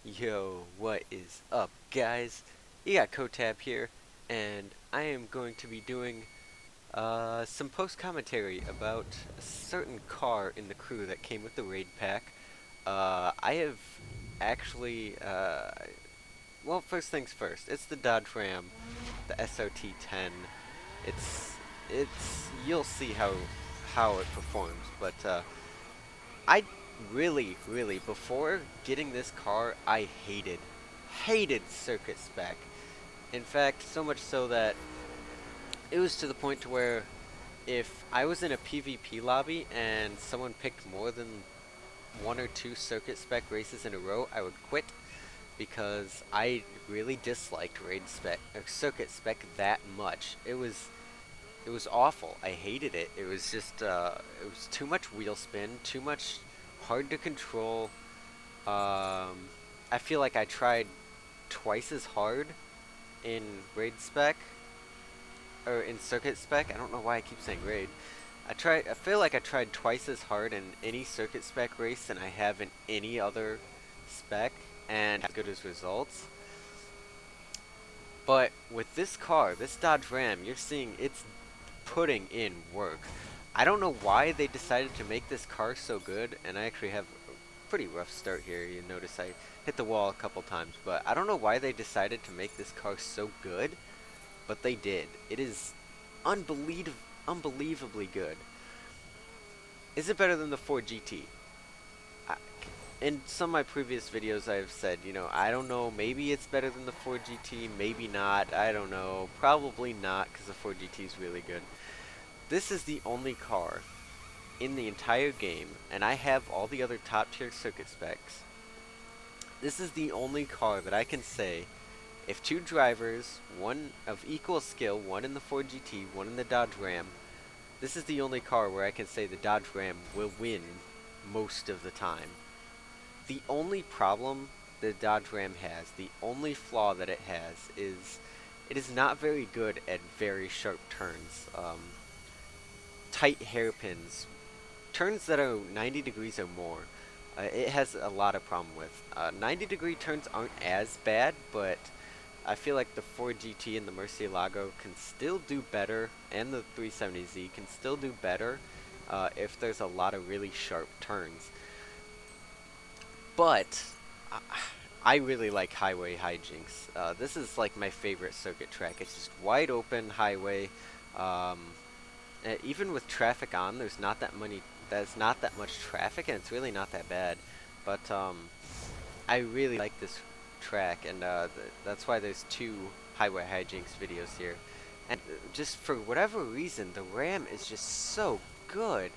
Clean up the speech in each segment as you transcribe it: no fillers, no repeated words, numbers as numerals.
Yo, what is up, guys? You got Kotab here, and I am going to be doing some post commentary about a certain car in the crew that came with the raid pack. I have actually, well, first things first. It's the Dodge Ram, the SOT-10. You'll see how it performs, but I really, before getting this car, I hated circuit spec. In fact, so much so that it was to the point to where if I was in a PvP lobby and someone picked more than one or two circuit spec races in a row, I would quit because I really disliked raid spec or circuit spec that much. It was awful. I hated it. It was just it was too much wheel spin, too much hard to control. I feel like I tried twice as hard in raid spec or in circuit spec. I don't know why I keep saying raid. I feel like I tried twice as hard in any circuit spec race than I have in any other spec and as good as results. But with this car, this Dodge Ram, you're seeing it's putting in work. I don't know why they decided to make this car so good, and I actually have a pretty rough start here. You notice I hit the wall a couple times, but I don't know why they decided to make this car so good, but they did. It is unbelievably good. Is it better than the Ford GT? I, in some of my previous videos, I've said, I don't know, maybe it's better than the Ford GT, maybe not, I don't know, probably not, because the Ford GT is really good. This is the only car in the entire game, and I have all the other top tier circuit specs. This is the only car that I can say, if two drivers, one of equal skill, one in the Ford GT, one in the Dodge Ram, this is the only car where I can say the Dodge Ram will win most of the time. The only problem the Dodge Ram has, the only flaw that it has, is it is not very good at very sharp turns. Tight hairpins, turns that are 90 degrees or more. It has a lot of problem with. 90-degree turns aren't as bad, but I feel like the Ford GT and the Murcielago can still do better, and the 370Z can still do better if there's a lot of really sharp turns. But I really like Highway Hijinks. This is like my favorite circuit track. It's just wide open highway. Um, Even with traffic on, there's not that much traffic, and it's really not that bad. But I really like this track, and that's why there's two Highway Hijinks videos here. And just for whatever reason, the Ram is just so good.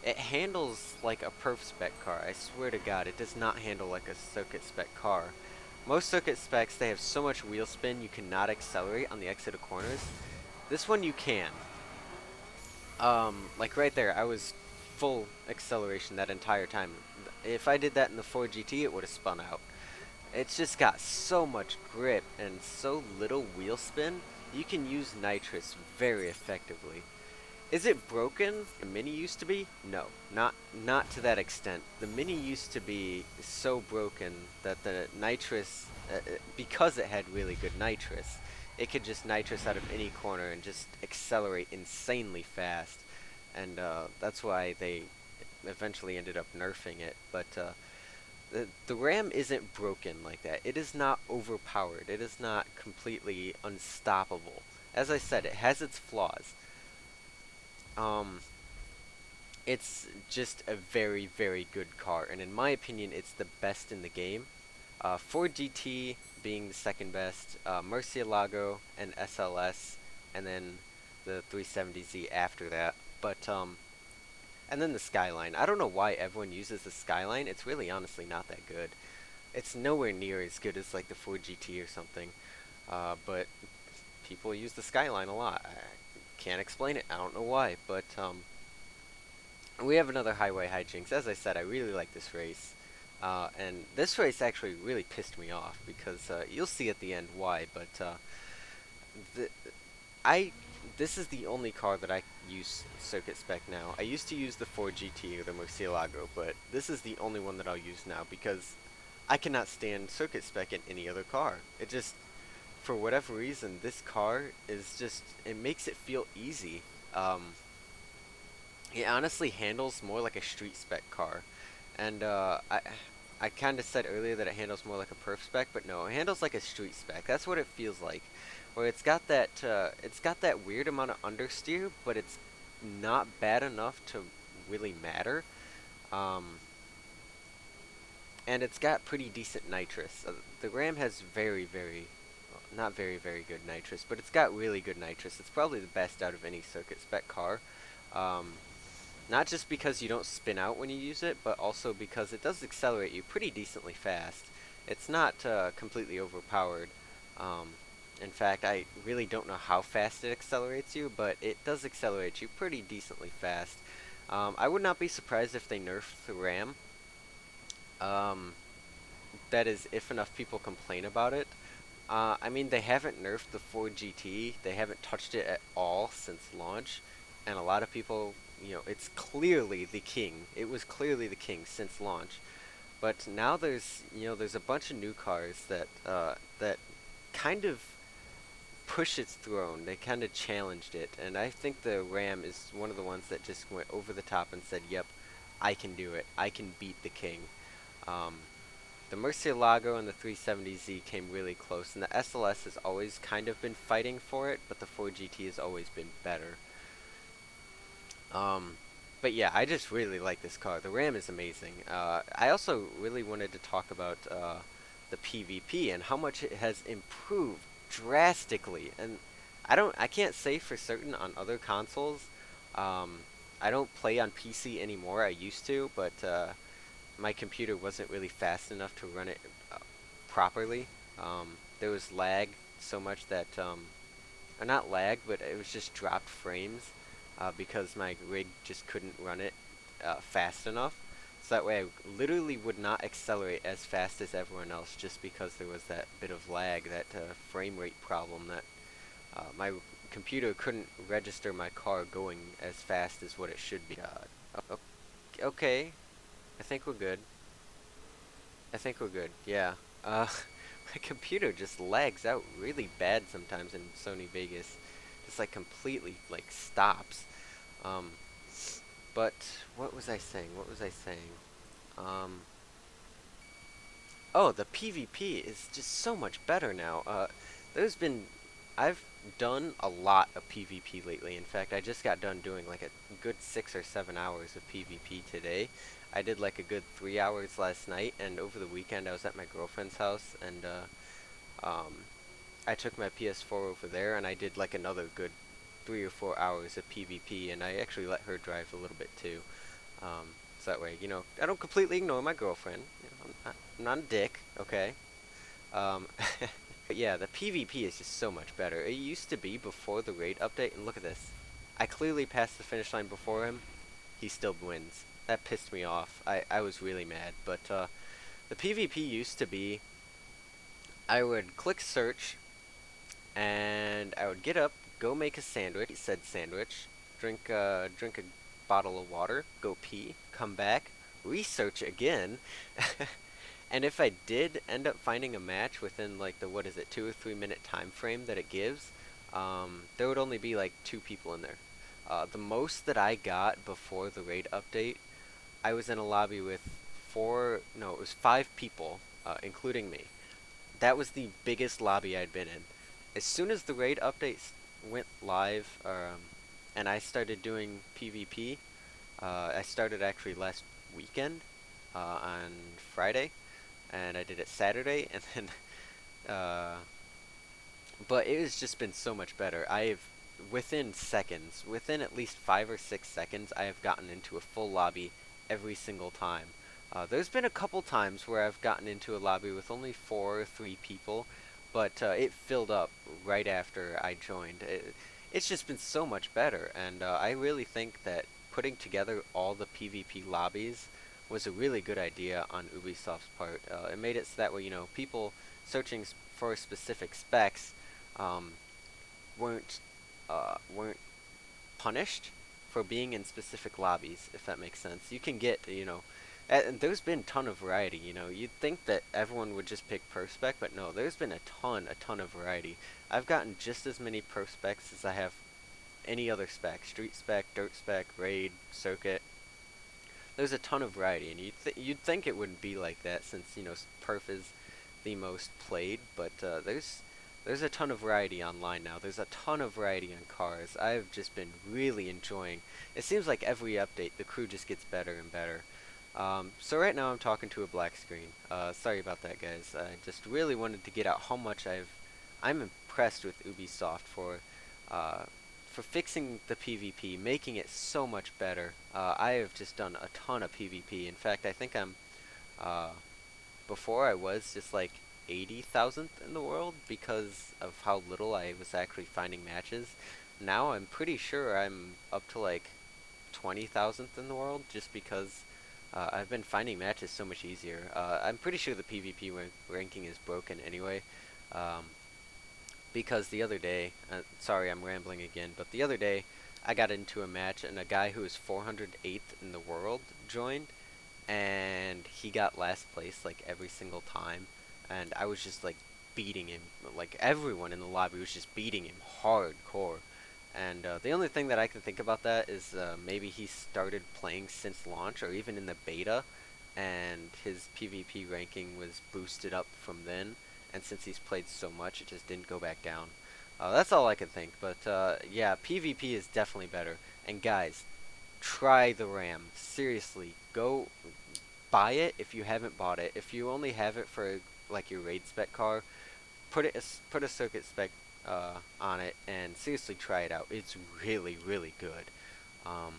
It handles like a perf spec car. I swear to God, it does not handle like a circuit spec car. Most circuit specs, they have so much wheel spin you cannot accelerate on the exit of corners. This one you can. Like right there, I was full acceleration that entire time. If I did that in the Ford GT, it would have spun out. It's just got so much grip and so little wheel spin, you can use nitrous very effectively. Is it broken? The Mini used to be? No, not to that extent. The Mini used to be so broken that the nitrous, because it had really good nitrous, it could just nitrous out of any corner and just accelerate insanely fast. And that's why they eventually ended up nerfing it. But the RAM isn't broken like that. It is not overpowered. It is not completely unstoppable. As I said, it has its flaws. Um, it's just a very good car, and in my opinion, it's the best in the game. Ford GT being the second best, Murcielago and SLS, and then the 370Z after that. But and then the Skyline. I don't know why everyone uses the Skyline. It's really honestly not that good. It's nowhere near as good as like the Ford GT or something. But people use the Skyline a lot. I can't explain it. I don't know why, but we have another Highway Hijinks. As I said, I really like this race. And this race actually really pissed me off because you'll see at the end why. But the, I this is the only car that I use circuit spec now. I used to use the Ford GT or the Murcielago, but this is the only one that I'll use now because I cannot stand circuit spec in any other car. It just, for whatever reason, this car is just, it makes it feel easy. Um, it honestly handles more like a street spec car. And I kind of said earlier that it handles more like a perf spec, but no, it handles like a street spec. That's what it feels like. Where it's got that weird amount of understeer, but it's not bad enough to really matter. Um, and it's got pretty decent nitrous. The Ram has not very good nitrous, but it's got really good nitrous. It's probably the best out of any circuit spec car. Um, Not just because you don't spin out when you use it, but also because it does accelerate you pretty decently fast. It's not completely overpowered. Um, in fact, I really don't know how fast it accelerates you, but it does accelerate you pretty decently fast. I would not be surprised if they nerfed the RAM. Um, that is, if enough people complain about it. I mean, they haven't nerfed the Ford GT. They haven't touched it at all since launch, and a lot of people, it's clearly the king. It was clearly the king since launch. But now there's a bunch of new cars that kind of push its throne. They kind of challenged it, and I think the Ram is one of the ones that just went over the top and said, "Yep, I can do it. I can beat the king." Um, the Murcielago and the 370Z came really close, and the SLS has always kind of been fighting for it, but the 4GT has always been better. Um, but yeah, I just really like this car. The Ram is amazing. I also really wanted to talk about the PvP and how much it has improved drastically. And I can't say for certain on other consoles. Um, I don't play on PC anymore. I used to, but my computer wasn't really fast enough to run it properly. There was lag so much that, or not lag, but it was just dropped frames because my rig just couldn't run it fast enough. So that way I literally would not accelerate as fast as everyone else just because there was that bit of lag, that frame rate problem that my computer couldn't register my car going as fast as what it should be. Okay, I think we're good. I think we're good. Yeah. Uh, my computer just lags out really bad sometimes in Sony Vegas. Just like completely like stops. Um, but what was I saying? What was I saying? Um, oh, the PvP is just so much better now. There's been I've done a lot of PvP lately. In fact, I just got done doing like a good 6 or 7 hours of PvP today. I did like a good 3 hours last night, and over the weekend I was at my girlfriend's house, and I took my PS4 over there, and I did like another good 3 or 4 hours of PvP, and I actually let her drive a little bit too. So that way, I don't completely ignore my girlfriend. I'm not a dick, okay? Um, but yeah, the PvP is just so much better. It used to be before the raid update, and look at this. I clearly passed the finish line before him. He still wins. That pissed me off. I was really mad. But the PvP used to be, I would click search, and I would get up, go make a sandwich, said sandwich, drink a bottle of water, go pee, come back, research again, and if I did end up finding a match within like the, what is it, 2 or 3 minute time frame that it gives, there would only be like 2 people in there. The most that I got before the raid update, I was in a lobby with no, it was 5 people, including me. That was the biggest lobby I'd been in. As soon as the raid update went live, and I started doing PvP, I started actually last weekend, on Friday, and I did it Saturday, and then, uh, but it has just been so much better. Within seconds, within at least 5 or 6 seconds, I have gotten into a full lobby every single time. There's been a couple times where I've gotten into a lobby with only 4 or 3 people, but it filled up right after I joined. It's just been so much better, and I really think that putting together all the PvP lobbies was a really good idea on Ubisoft's part. It made it so that way, people searching for specific specs um, weren't weren't punished for being in specific lobbies, if that makes sense. You can get, And there's been a ton of variety, you know. You'd think that everyone would just pick perf spec, but no, there's been a ton of variety. I've gotten just as many perf specs as I have any other spec. Street spec, dirt spec, raid, circuit. There's a ton of variety, and you'd think it wouldn't be like that since, you know, perf is the most played, but there's a ton of variety online now. There's a ton of variety on cars. I've just been really enjoying. It seems like every update, the crew just gets better and better. So right now I'm talking to a black screen. Sorry about that, guys. I just really wanted to get out how much I'm impressed with Ubisoft for fixing the PvP, making it so much better. I have just done a ton of PvP. In fact, I think uh, before I was just like 80,000th in the world because of how little I was actually finding matches. Now I'm pretty sure I'm up to like 20,000th in the world just because I've been finding matches so much easier. I'm pretty sure the PvP ranking is broken anyway. Um, because the other day, sorry I'm rambling again, but the other day I got into a match and a guy who was 408th in the world joined, and he got last place like every single time, and I was just like beating him, like everyone in the lobby was just beating him hardcore. And the only thing that I can think about that is maybe he started playing since launch or even in the beta, and his PvP ranking was boosted up from then. And since he's played so much, it just didn't go back down. That's all I can think. But yeah, PvP is definitely better. And guys, try the RAM. Seriously, go buy it if you haven't bought it. If you only have it for like your raid spec car, put a circuit spec on it and seriously try it out. It's really really good. Um,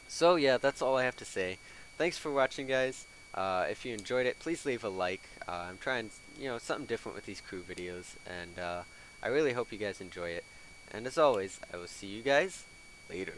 so yeah, that's all I have to say. Thanks for watching, guys. If you enjoyed it, please leave a like. I'm trying, you know, something different with these crew videos, and I really hope you guys enjoy it. And as always, I will see you guys later.